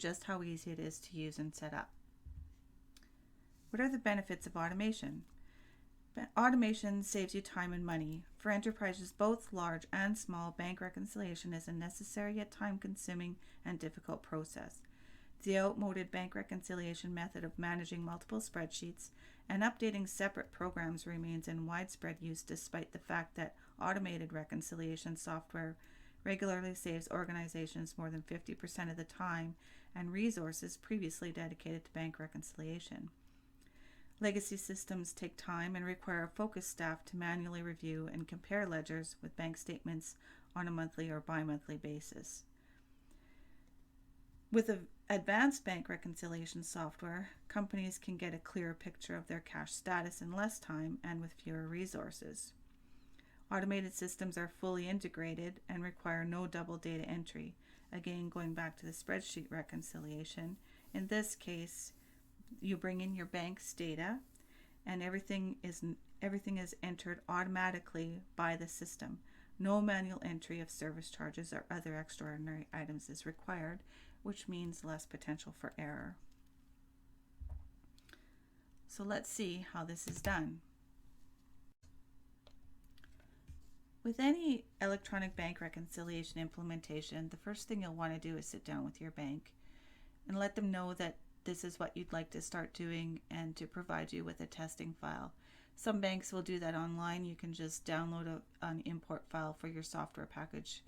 just how easy it is to use and set up. What are the benefits of automation? Automation saves you time and money. For enterprises both large and small, bank reconciliation is a necessary yet time-consuming and difficult process. The outmoded bank reconciliation method of managing multiple spreadsheets and updating separate programs remains in widespread use despite the fact that automated reconciliation software regularly saves organizations more than 50% of the time and resources previously dedicated to bank reconciliation. Legacy systems take time and require a focused staff to manually review and compare ledgers with bank statements on a monthly or bi-monthly basis. With advanced bank reconciliation software, companies can get a clearer picture of their cash status in less time and with fewer resources. Automated systems are fully integrated and require no double data entry. Again, going back to the spreadsheet reconciliation, in this case, you bring in your bank's data and everything is entered automatically by the system. No manual entry of service charges or other extraordinary items is required, which means less potential for error. So let's see how this is done. With any electronic bank reconciliation implementation, the first thing you'll want to do is sit down with your bank and let them know that this is what you'd like to start doing and to provide you with a testing file. Some banks will do that online. You can just download an import file for your software package.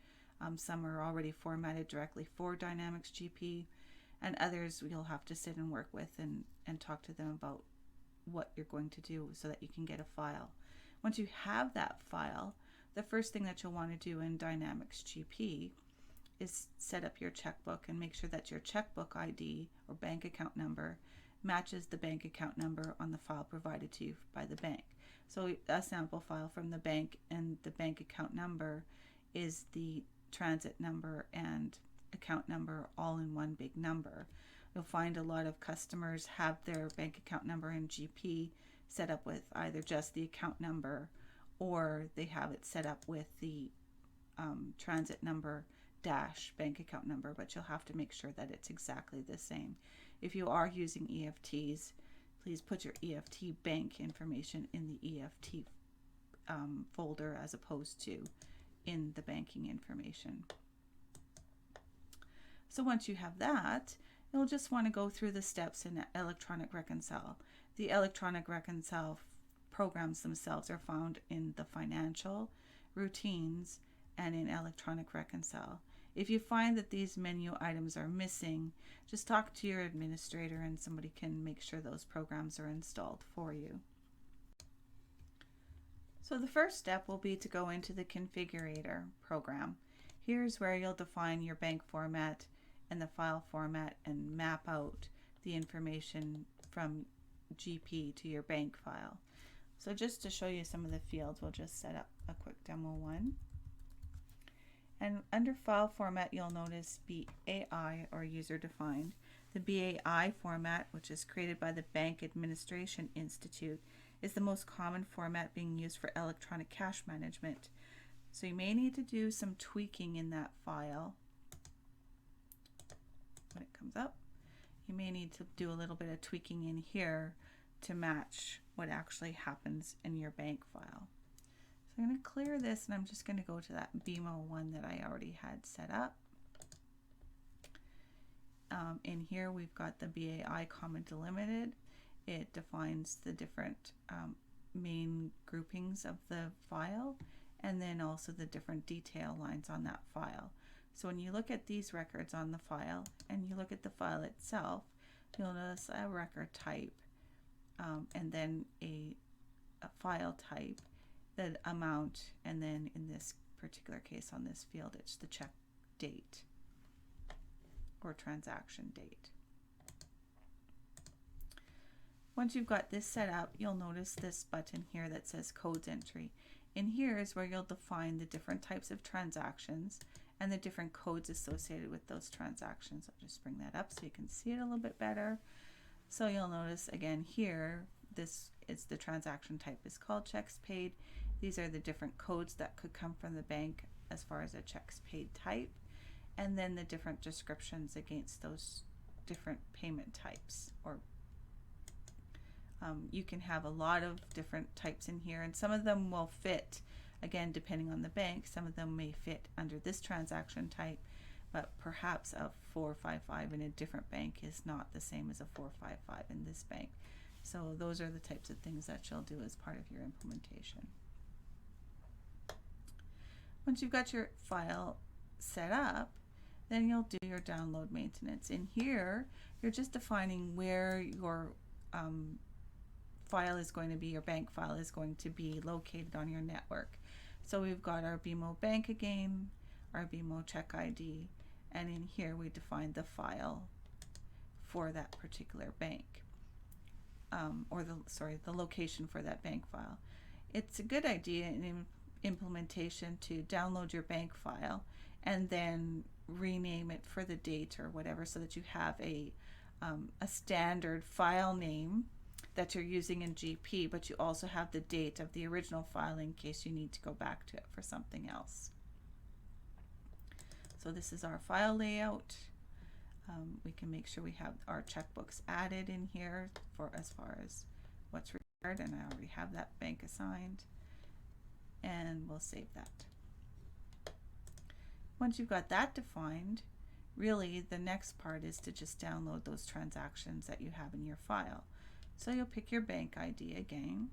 Some are already formatted directly for Dynamics GP, and others you'll have to sit and work with and talk to them about what you're going to do so that you can get a file. Once you have that file, the first thing that you'll want to do in Dynamics GP is set up your checkbook and make sure that your checkbook ID or bank account number matches the bank account number on the file provided to you by the bank. So a sample file from the bank, and the bank account number is the transit number and account number all in one big number. You'll find a lot of customers have their bank account number in GP set up with either just the account number, or they have it set up with the transit number dash bank account number, but you'll have to make sure that it's exactly the same. If you are using EFTs, please put your EFT bank information in the EFT folder as opposed to in the banking information. So once you have that, you'll just want to go through the steps in Electronic Reconcile. The Electronic Reconcile programs themselves are found in the Financial, Routines, and in Electronic Reconcile. If you find that these menu items are missing, just talk to your administrator and somebody can make sure those programs are installed for you. So the first step will be to go into the Configurator program. Here's where you'll define your bank format and the file format and map out the information from GP to your bank file. So just to show you some of the fields, we'll just set up a quick demo one. And under file format, you'll notice BAI or user defined. The BAI format, which is created by the Bank Administration Institute, is the most common format being used for electronic cash management. So you may need to do some tweaking in that file when it comes up. You may need to do a little bit of tweaking in here to match what actually happens in your bank file. So I'm going to clear this and I'm just going to go to that BMO one that I already had set up. In here we've got the BAI comma delimited. It defines the different main groupings of the file and then also the different detail lines on that file. So when you look at these records on the file and you look at the file itself, you'll notice a record type and then a file type, the amount, and then in this particular case on this field it's the check date or transaction date. Once you've got this set up, you'll notice this button here that says codes entry. In here is where you'll define the different types of transactions and the different codes associated with those transactions. I'll just bring that up so you can see it a little bit better. So you'll notice again here, this is the transaction type is called checks paid. These are the different codes that could come from the bank as far as a checks paid type, and then the different descriptions against those different payment types, or you can have a lot of different types in here, and some of them will fit, again, depending on the bank. Some of them may fit under this transaction type, but perhaps a 455 in a different bank is not the same as a 455 in this bank. So those are the types of things that you'll do as part of your implementation. Once you've got your file set up, then you'll do your download maintenance. In here, you're just defining where your file is going to be, your bank file is going to be located on your network. So we've got our BMO bank again, our BMO check ID, and in here we define the file for that particular bank, or the location for that bank file. It's a good idea in implementation to download your bank file and then rename it for the date or whatever, so that you have a standard file name that you're using in GP, but you also have the date of the original file in case you need to go back to it for something else. So this is our file layout. We can make sure we have our checkbooks added in here for as far as what's required, and I already have that bank assigned, and we'll save that. Once you've got that defined, really the next part is to just download those transactions that you have in your file. So you'll pick your bank ID again,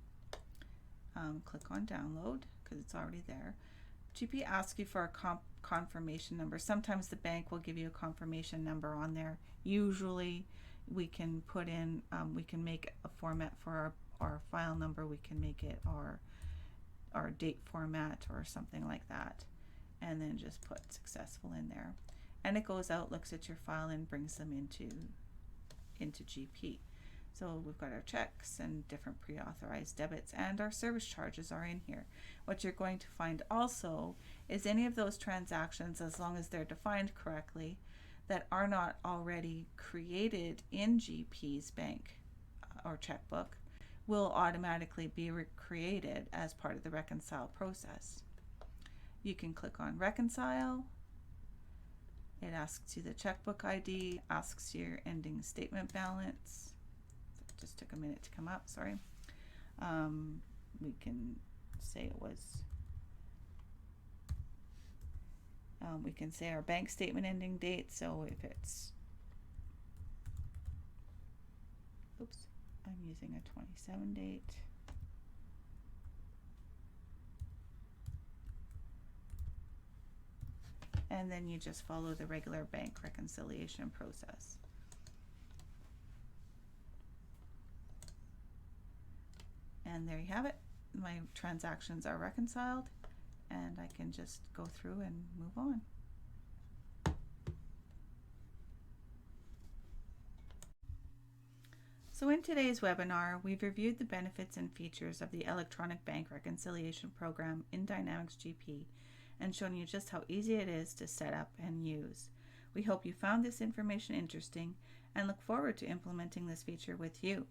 click on download because it's already there. GP asks you for a confirmation number. Sometimes the bank will give you a confirmation number on there. Usually we can put in, we can make a format for our file number. We can make it our date format or something like that, and then just put successful in there. And it goes out, looks at your file, and brings them into GP. So we've got our checks and different pre-authorized debits, and our service charges are in here. What you're going to find also is any of those transactions, as long as they're defined correctly, that are not already created in GP's bank or checkbook will automatically be created as part of the reconcile process. You can click on reconcile. It asks you the checkbook ID, asks your ending statement balance. Just took a minute to come up, sorry. We can say it was, we can say our bank statement ending date. So if it's, oops, I'm using a 27 date. And then you just follow the regular bank reconciliation process. And there you have it. My transactions are reconciled, and I can just go through and move on. So in today's webinar, we've reviewed the benefits and features of the electronic bank reconciliation program in Dynamics GP and shown you just how easy it is to set up and use. We hope you found this information interesting and look forward to implementing this feature with you.